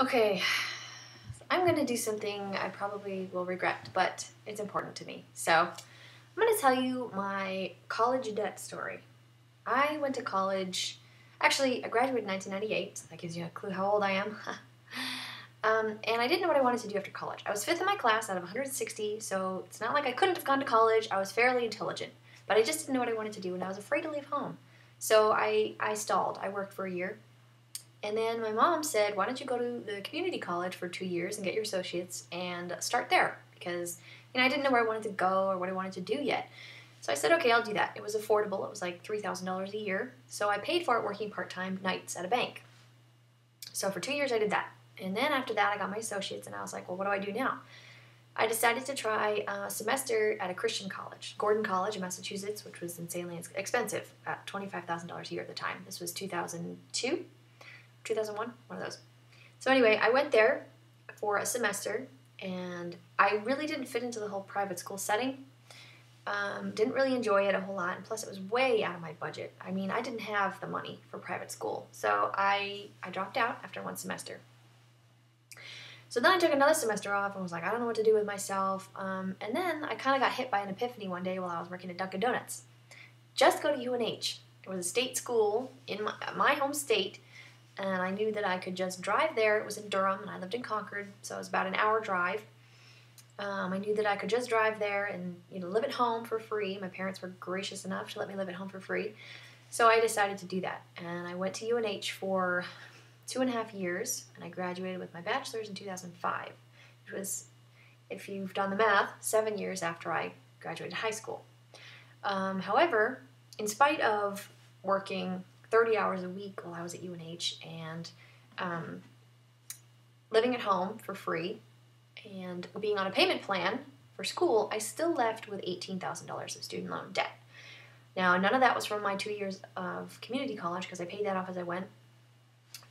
Okay, I'm going to do something I probably will regret, but it's important to me. So, I'm going to tell you my college debt story. I went to college, actually, I graduated in 1998, so that gives you a clue how old I am. And I didn't know what I wanted to do after college. I was fifth in my class out of 160, so it's not like I couldn't have gone to college. I was fairly intelligent, but I just didn't know what I wanted to do, and I was afraid to leave home. So I stalled. I worked for a year. And then my mom said, why don't you go to the community college for 2 years and get your associates and start there? Because, I didn't know where I wanted to go or what I wanted to do yet. So I said, okay, I'll do that. It was affordable. It was like $3,000 a year. So I paid for it working part-time nights at a bank. So for 2 years I did that. And then after that I got my associates and I was like, well, what do I do now? I decided to try a semester at a Christian college, Gordon College in Massachusetts, which was insanely expensive, at $25,000 a year at the time. This was 2002. 2001, one of those. So anyway, I went there for a semester, and I really didn't fit into the whole private school setting. Didn't really enjoy it a whole lot, and plus it was way out of my budget. I mean, I didn't have the money for private school, so I dropped out after one semester. So then I took another semester off and was like, I don't know what to do with myself. And then I kind of got hit by an epiphany one day while I was working at Dunkin' Donuts. Just go to UNH. It was a state school in my home state, and I knew that I could just drive there. It was in Durham, and I lived in Concord, so it was about an hour drive. I knew that I could just drive there and live at home for free. My parents were gracious enough to let me live at home for free, so I decided to do that. And I went to UNH for 2.5 years, and I graduated with my bachelor's in 2005, which was, if you've done the math, 7 years after I graduated high school. However, in spite of working 30 hours a week while I was at UNH and living at home for free and being on a payment plan for school, I still left with $18,000 of student loan debt. Now, none of that was from my 2 years of community college because I paid that off as I went,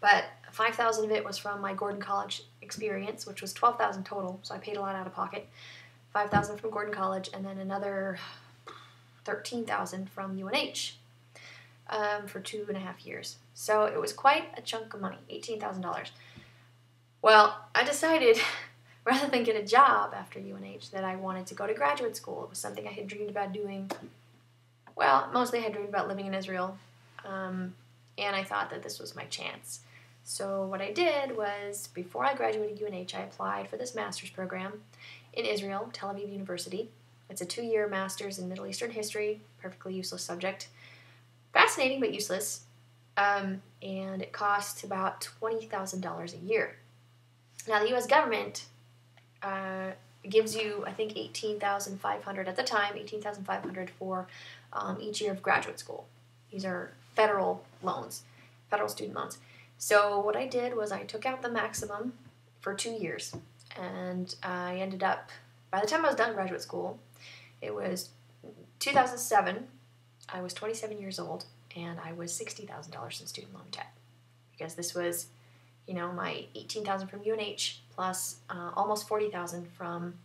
but $5,000 of it was from my Gordon College experience, which was $12,000 total, so I paid a lot out of pocket. $5,000 from Gordon College, and then another $13,000 from UNH. For 2.5 years. So it was quite a chunk of money, $18,000. Well, I decided, rather than get a job after UNH, that I wanted to go to graduate school. It was something I had dreamed about doing. Well, mostly I had dreamed about living in Israel, and I thought that this was my chance. So what I did was, before I graduated UNH, I applied for this master's program in Israel, Tel Aviv University. It's a 2-year master's in Middle Eastern history, perfectly useless subject. Fascinating but useless, and it cost about $20,000 a year. Now, the U.S. government gives you, I think, $18,500 at the time, $18,500 for each year of graduate school. These are federal loans, federal student loans. So what I did was I took out the maximum for 2 years, and I ended up, by the time I was done graduate school, it was 2007. I was 27 years old, and I was $60,000 in student loan debt, because this was, my $18,000 from UNH plus almost $40,000 from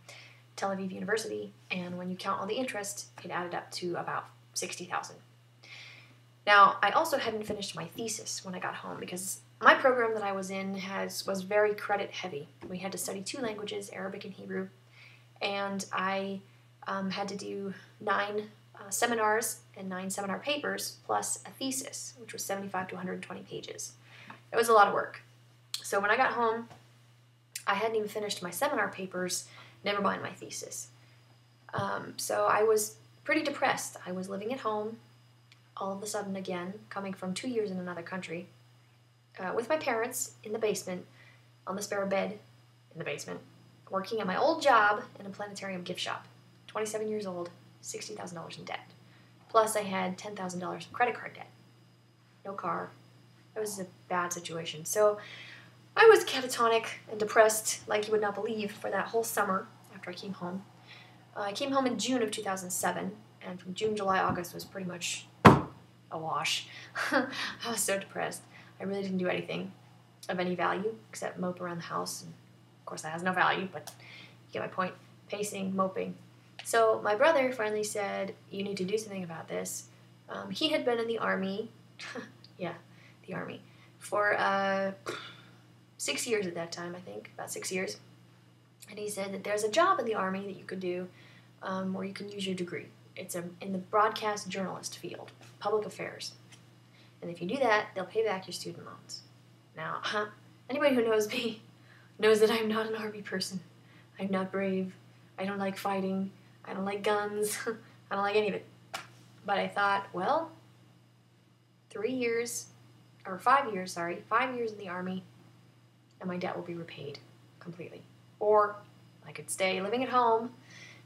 Tel Aviv University, and when you count all the interest, it added up to about $60,000. Now, I also hadn't finished my thesis when I got home, because my program that I was in was very credit heavy. We had to study 2 languages, Arabic and Hebrew, and I had to do 9 seminars and 9 seminar papers, plus a thesis, which was 75 to 120 pages. It was a lot of work. So when I got home, I hadn't even finished my seminar papers, never mind my thesis. So I was pretty depressed. I was living at home, all of a sudden again, coming from 2 years in another country, with my parents in the basement, on the spare bed in the basement, working at my old job in a planetarium gift shop. 27 years old, $60,000 in debt. Plus I had $10,000 in credit card debt. No car. It was a bad situation. So I was catatonic and depressed like you would not believe for that whole summer after I came home. I came home in June of 2007, and from June, July, August was pretty much a wash. I was so depressed. I really didn't do anything of any value except mope around the house. And of course that has no value, but you get my point. Pacing, moping. So my brother finally said, you need to do something about this. He had been in the Army, yeah, the Army, for 6 years at that time, I think, about 6 years. And he said that there's a job in the Army that you could do where you can use your degree. It's in the broadcast journalist field, public affairs. And if you do that, they'll pay back your student loans. Now, anybody who knows me knows that I'm not an Army person. I'm not brave. I don't like fighting. I don't like guns. I don't like any of it. But I thought, well, 5 years in the Army, and my debt will be repaid completely. Or I could stay living at home,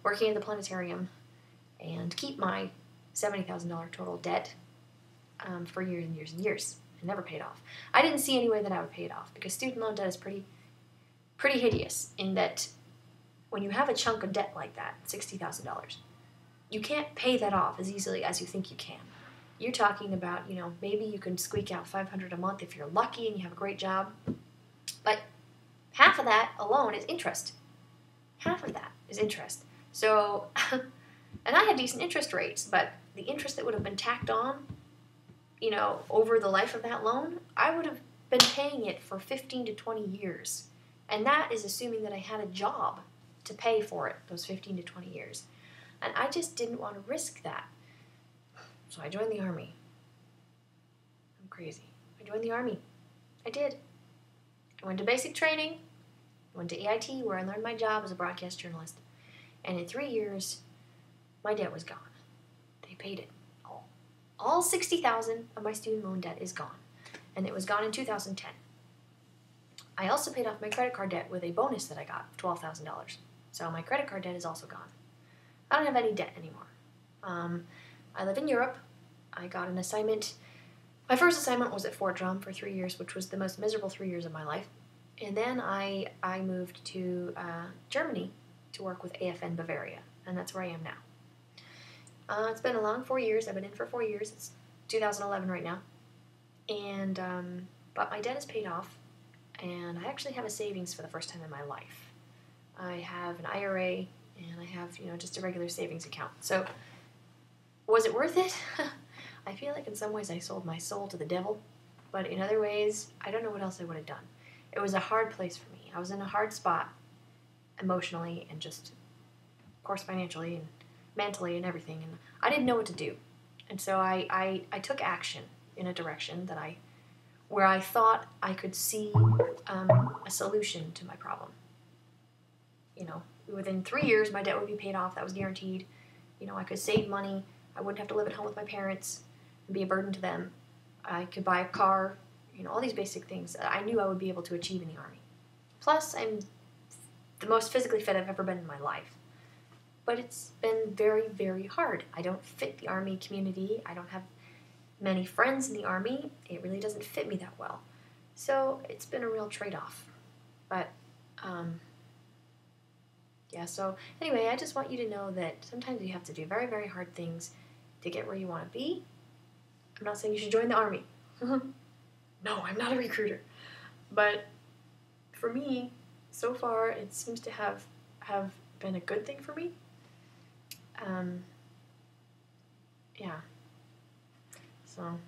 working at the planetarium, and keep my $70,000 total debt for years and years and years, and never paid off. I didn't see any way that I would pay it off, because student loan debt is pretty hideous in that when you have a chunk of debt like that, $60,000, you can't pay that off as easily as you think you can. You're talking about, maybe you can squeak out $500 a month if you're lucky and you have a great job, but half of that alone is interest. Half of that is interest. So, and I had decent interest rates, but the interest that would have been tacked on, over the life of that loan, I would have been paying it for 15 to 20 years. And that is assuming that I had a job to pay for it, those 15 to 20 years. And I just didn't want to risk that. So I joined the Army. I'm crazy. I joined the Army. I did. I went to basic training. I went to EIT, where I learned my job as a broadcast journalist. And in 3 years, my debt was gone. They paid it all. All $60,000 of my student loan debt is gone. And it was gone in 2010. I also paid off my credit card debt with a bonus that I got, $12,000. So my credit card debt is also gone. I don't have any debt anymore. I live in Europe. I got an assignment. My first assignment was at Fort Drum for 3 years, which was the most miserable 3 years of my life. And then I moved to Germany to work with AFN Bavaria, and that's where I am now. It's been a long 4 years. I've been in for 4 years. It's 2011 right now. And but my debt is paid off, and I actually have a savings for the first time in my life. I have an IRA, and I have, just a regular savings account. So, was it worth it? I feel like in some ways I sold my soul to the devil, but in other ways, I don't know what else I would have done. It was a hard place for me. I was in a hard spot emotionally and just, of course, financially and mentally and everything, and I didn't know what to do. And so I took action in a direction where I thought I could see a solution to my problem. Within 3 years, my debt would be paid off. That was guaranteed. I could save money. I wouldn't have to live at home with my parents and be a burden to them. I could buy a car, all these basic things that I knew I would be able to achieve in the Army. Plus, I'm the most physically fit I've ever been in my life. But it's been very, very hard. I don't fit the Army community. I don't have many friends in the Army. It really doesn't fit me that well. So it's been a real trade-off. But, yeah, so anyway, I just want you to know that sometimes you have to do very, very hard things to get where you want to be. I'm not saying you should join the Army. No, I'm not a recruiter. But for me, so far, it seems to have been a good thing for me. Yeah. So